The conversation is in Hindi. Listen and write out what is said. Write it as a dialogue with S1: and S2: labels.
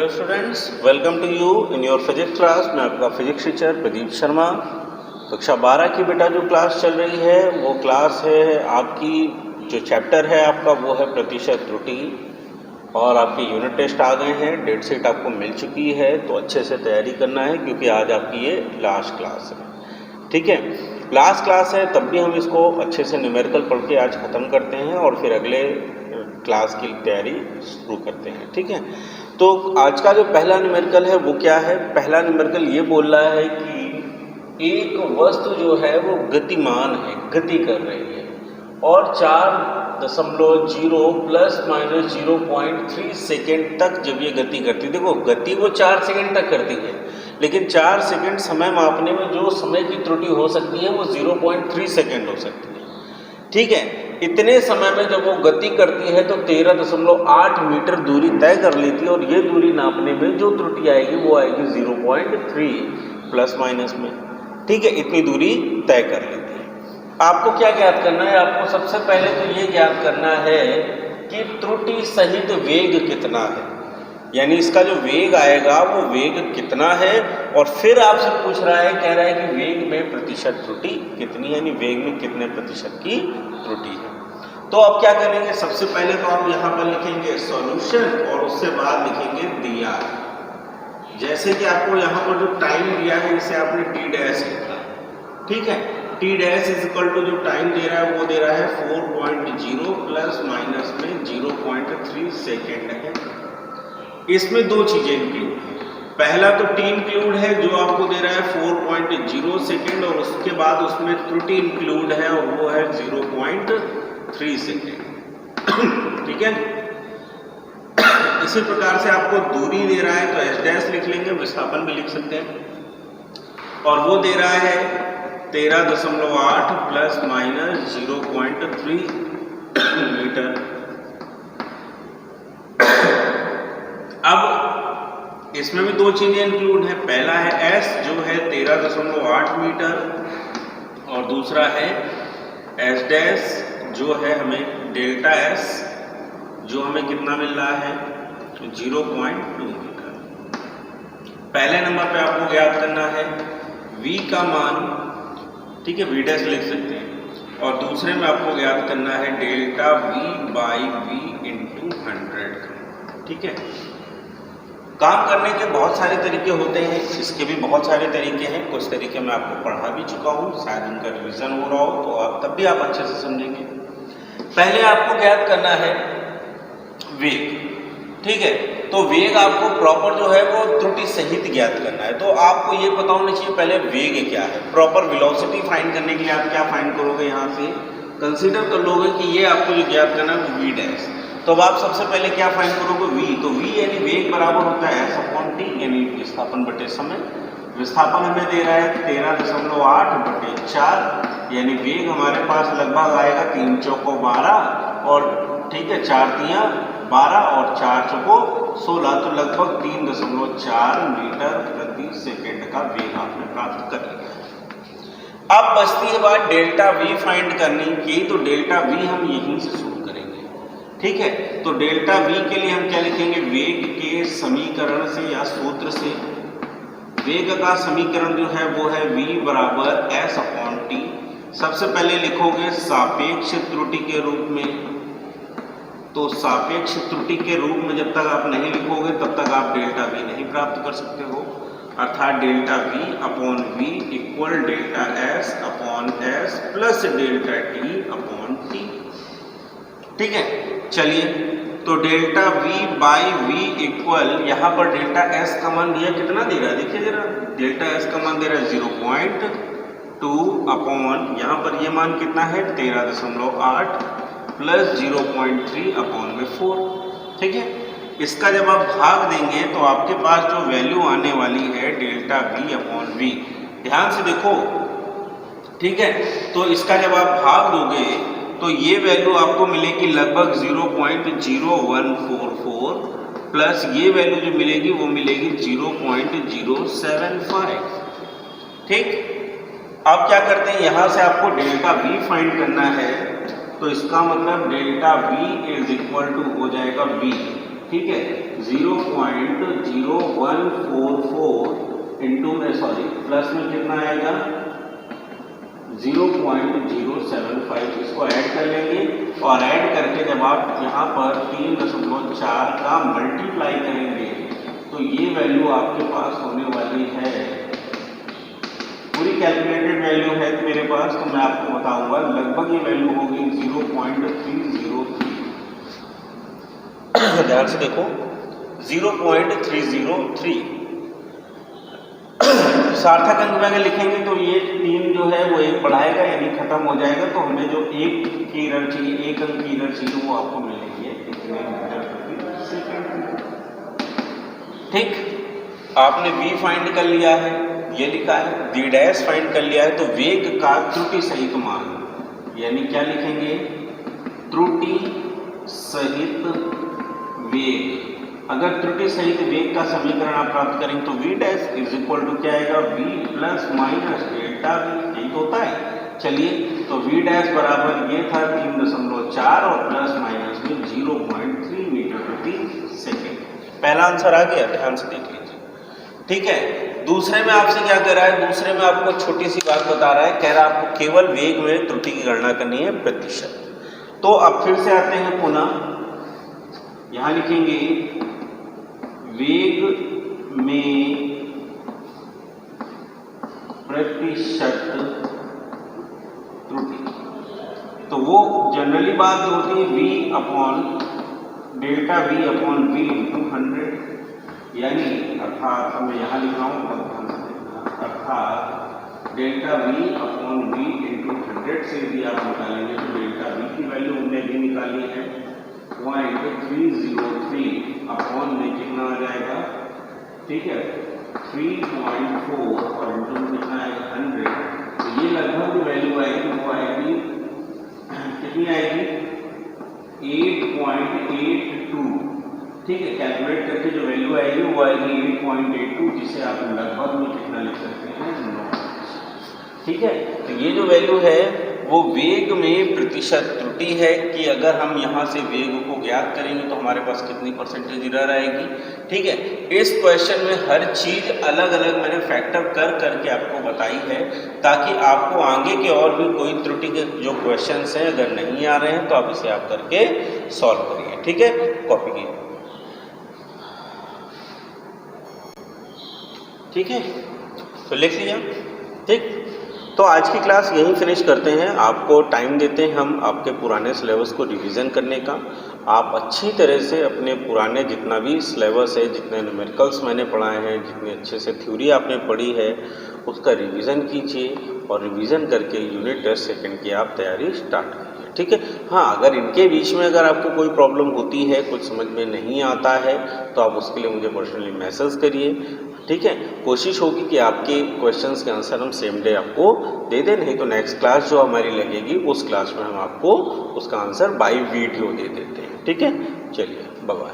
S1: Hello students, welcome to you in your physics class. मैं आपका फिजिक्स टीचर प्रदीप शर्मा। कक्षा 12 की बेटा जो क्लास चल रही है वो क्लास है आपकी, जो चैप्टर है आपका वो है प्रतिशत त्रुटि। और आपके यूनिट टेस्ट आ गए हैं, डेट शीट आपको मिल चुकी है, तो अच्छे से तैयारी करना है क्योंकि आज आपकी ये लास्ट क्लास है। ठीक है, लास्ट क्लास है तब भी हम इसको अच्छे से न्यूमेरिकल पढ़ के आज ख़त्म करते हैं और फिर अगले क्लास की तैयारी शुरू करते हैं। ठीक है, तो आज का जो पहला न्यूमेरिकल है वो क्या है? पहला न्यूमेरिकल ये बोल रहा है कि एक वस्तु जो है वो गतिमान है, गति कर रही है और 4.0 प्लस माइनस 0.3 सेकेंड तक जब ये गति करती है, देखो गति वो 4 सेकेंड तक करती है, लेकिन 4 सेकेंड समय मापने में जो समय की त्रुटि हो सकती है वो 0.3 सेकेंड हो सकती है। ठीक है, इतने समय में जब वो गति करती है तो 13.8 मीटर दूरी तय कर लेती है और ये दूरी नापने में जो त्रुटि आएगी वो आएगी 0.3 प्लस माइनस में। ठीक है, इतनी दूरी तय कर लेती है। आपको क्या ज्ञात करना है? आपको सबसे पहले तो ये ज्ञात करना है कि त्रुटि सहित वेग कितना है, यानी इसका जो वेग आएगा वो वेग कितना है। और फिर आपसे पूछ रहा है, कह रहा है कि वेग में प्रतिशत त्रुटि कितनी, यानी वेग में कितने प्रतिशत की त्रुटि है। तो अब क्या करेंगे? सबसे पहले तो आप यहाँ पर लिखेंगे सॉल्यूशन और उससे बाद लिखेंगे दिया। जैसे कि आपको यहाँ पर जो टाइम दिया है इसे आपने टी डैश लिखा है। ठीक है, T dash is equal to जो टाइम दे रहा है वो दे रहा है 4.0 प्लस माइनस में 0.3 सेकेंड है। इसमें दो चीजें इंक्लूड है। पहला तो टी इंक्लूड है जो आपको दे रहा है 4.0 सेकेंड और उसके बाद उसमें त्रुटि इंक्लूड है और वो है 0.3 सेकेंड। ठीक है, इसी प्रकार से आपको दूरी दे रहा है तो एच डैश लिख लेंगे, विस्थापन भी लिख सकते हैं, और वो दे रहा है 13.8 प्लस माइनस 0.3 मीटर। अब इसमें भी दो चीजें इंक्लूड है। पहला है S जो है 13.8 मीटर और दूसरा है S डैश जो है हमें डेल्टा S जो हमें कितना मिल रहा है 0.2 मीटर। पहले नंबर पे आपको याद करना है V का मान, ठीक है, V डैश लिख सकते हैं, और दूसरे में आपको याद करना है delta V by V into 100। ठीक है, काम करने के बहुत सारे तरीके होते हैं, इसके भी बहुत सारे तरीके हैं। कुछ तरीके मैं आपको पढ़ा भी चुका हूँ, शायद उनका रिवीजन हो रहा हो तो आप तब भी आप अच्छे से समझेंगे। पहले आपको ज्ञात करना है वेग। ठीक है, तो वेग आपको प्रॉपर जो है वो त्रुटि सहित ज्ञात करना है। तो आपको ये पता होना चाहिए पहले वेग क्या है। प्रॉपर वेलोसिटी फाइंड करने के लिए आप क्या फाइंड करोगे? यहाँ से कंसीडर कर लोगे कि ये आपको जो ज्ञात करना है वो V डैश। तो अब आप सबसे पहले क्या फाइंड करोगे? V। तो V यानी वेग बराबर होता है S अपॉन T, यानी विस्थापन बटे समय। विस्थापन हमें दे रहा है 13.8 बटे 4, यानी वेग हमारे पास लगभग आएगा 3 चौको 12 और ठीक है 4 तियां 12 और 4 चौको 16, तो लगभग 3.4 मीटर प्रति सेकेंड का वेग आपने प्राप्त कर लिया। अब बचती है बात डेल्टा V फाइंड करने की, तो डेल्टा V हम यहीं से शुरू करेंगे। ठीक है, तो डेल्टा V के लिए हम क्या लिखेंगे? वेग के समीकरण से या सूत्र से। वेग का समीकरण जो है वो है V बराबर S अपॉन T। सबसे पहले लिखोगे सापेक्ष त्रुटि के रूप में, तो सापेक्ष त्रुटि के रूप में जब तक आप नहीं लिखोगे तब तक आप डेल्टा V नहीं प्राप्त कर सकते हो, अर्थात delta V upon V equal delta S upon S plus delta T upon T। ठीक है, चलिए, तो delta V by V equal, यहाँ पर डेल्टा S का मान दिया कितना दे रहा है? देखिए जरा, डेल्टा S का मान दे रहा है 0.2 अपॉन, यहाँ पर ये मान कितना है 13.8 प्लस 0.3 अपॉन में 4। ठीक है, इसका जब आप भाग देंगे तो आपके पास जो वैल्यू आने वाली है डेल्टा V अपॉन V, ध्यान से देखो। ठीक है, तो इसका जब आप भाग दोगे तो ये वैल्यू आपको मिलेगी लगभग 0.0144 प्लस ये वैल्यू जो मिलेगी वो मिलेगी 0.075। ठीक, अब क्या करते हैं, यहाँ से आपको डेल्टा V फाइंड करना है, तो इसका मतलब delta V is equal to हो जाएगा V। ठीक है, 0.0144 इंटू में प्लस में कितना आएगा 0.075, इसको ऐड कर लेंगे और ऐड करके जब आप यहाँ पर 3.4 का मल्टीप्लाई करेंगे तो ये वैल्यू आपके पास होने वाली है, पूरी कैलकुलेटेड वैल्यू है मेरे पास, तो मैं आपको बताऊंगा लगभग ये वैल्यू होगी 0.303। ध्यान से देखो 0.303। सार्थक अंक में अगर लिखेंगे तो ये 3 जो है वो 1 बढ़ाएगा यानी खत्म हो जाएगा, तो हमें जो 1 की एरर चाहिए, 1 अंक की एरर चाहिए वो आपको मिलेगी कितने मीटर प्रति सेकंड। ठीक, आपने v फाइंड कर लिया है, ये लिखा है v डैश फाइंड कर लिया है, तो वेग का त्रुटि सहित मान, यानी क्या लिखेंगे त्रुटि सहित वेग। अगर त्रुटि सहित वेग का समीकरण आप प्राप्त करेंगे तो v dash is equal to क्या आएगा v plus minus delta v, यही तो होता है। चलिए तो v डैश बराबर ये था 3.4 और प्लस माइनस में 0.3 मीटर प्रति सेकेंड। पहला आंसर आ गया, ध्यान से देख लीजिए। ठीक है, दूसरे में आपसे क्या कह रहा है, दूसरे में आपको छोटी सी बात बता रहा है, कह रहा है आपको केवल वेग में त्रुटि की गणना करनी है प्रतिशत। तो अब फिर से आते हैं पुनः, यहां लिखेंगे वेग में प्रतिशत त्रुटि, तो वो जनरली बात जो होती है v upon delta v upon v into 100, यानी अर्थात मैं यहाँ लिख रहा हूँ अर्थात delta v upon v into 100 से भी आप निकालेंगे तो डेल्टा v की वैल्यू हमने भी निकाली है 0.303 अपॉन में कितना आ जाएगा, ठीक है 3.4 और इंटू कितना आएगा 100, तो ये लगभग जो वैल्यू आएगी वो आएगी कितनी आएगी 8.82। ठीक है, कैलकुलेट करके जो वैल्यू आएगी वो आएगी 8.82, जिसे आप लगभग में कितना लिख सकते हैं 9। ठीक है, तो ये जो वैल्यू है वो वेग में प्रतिशत त्रुटि है कि अगर हम यहाँ से वेग को ज्ञात करेंगे तो हमारे पास कितनी परसेंटेज एरर आएगी। ठीक है, इस क्वेश्चन में हर चीज अलग अलग मैंने फैक्टर कर करके आपको बताई है, ताकि आपको आगे के और भी कोई त्रुटि के जो क्वेश्चंस हैं अगर नहीं आ रहे हैं तो आप इसे आप करके सॉल्व करिए। ठीक है, कॉपी कीजिए। ठीक है, तो लिख लिया। ठीक, तो आज की क्लास यहीं फिनिश करते हैं। आपको टाइम देते हैं हम आपके पुराने सिलेबस को रिवीजन करने का। आप अच्छी तरह से अपने पुराने जितना भी सिलेबस है, जितने न्यूमेरिकल्स मैंने पढ़ाए हैं, जितने अच्छे से थ्योरी आपने पढ़ी है, उसका रिवीजन कीजिए और रिवीजन करके यूनिट टेस्ट सेकंड की आप तैयारी स्टार्ट कीजिए। ठीक है, हाँ, अगर इनके बीच में अगर आपको कोई प्रॉब्लम होती है, कुछ समझ में नहीं आता है, तो आप उसके लिए मुझे पर्सनली मैसेज करिए। ठीक है, कोशिश होगी कि आपके क्वेश्चंस के आंसर हम सेम डे आपको दे दें, नहीं तो नेक्स्ट क्लास जो हमारी लगेगी उस क्लास में हम आपको उसका आंसर बाय वीडियो दे देते हैं। ठीक है, चलिए, बाय बाय।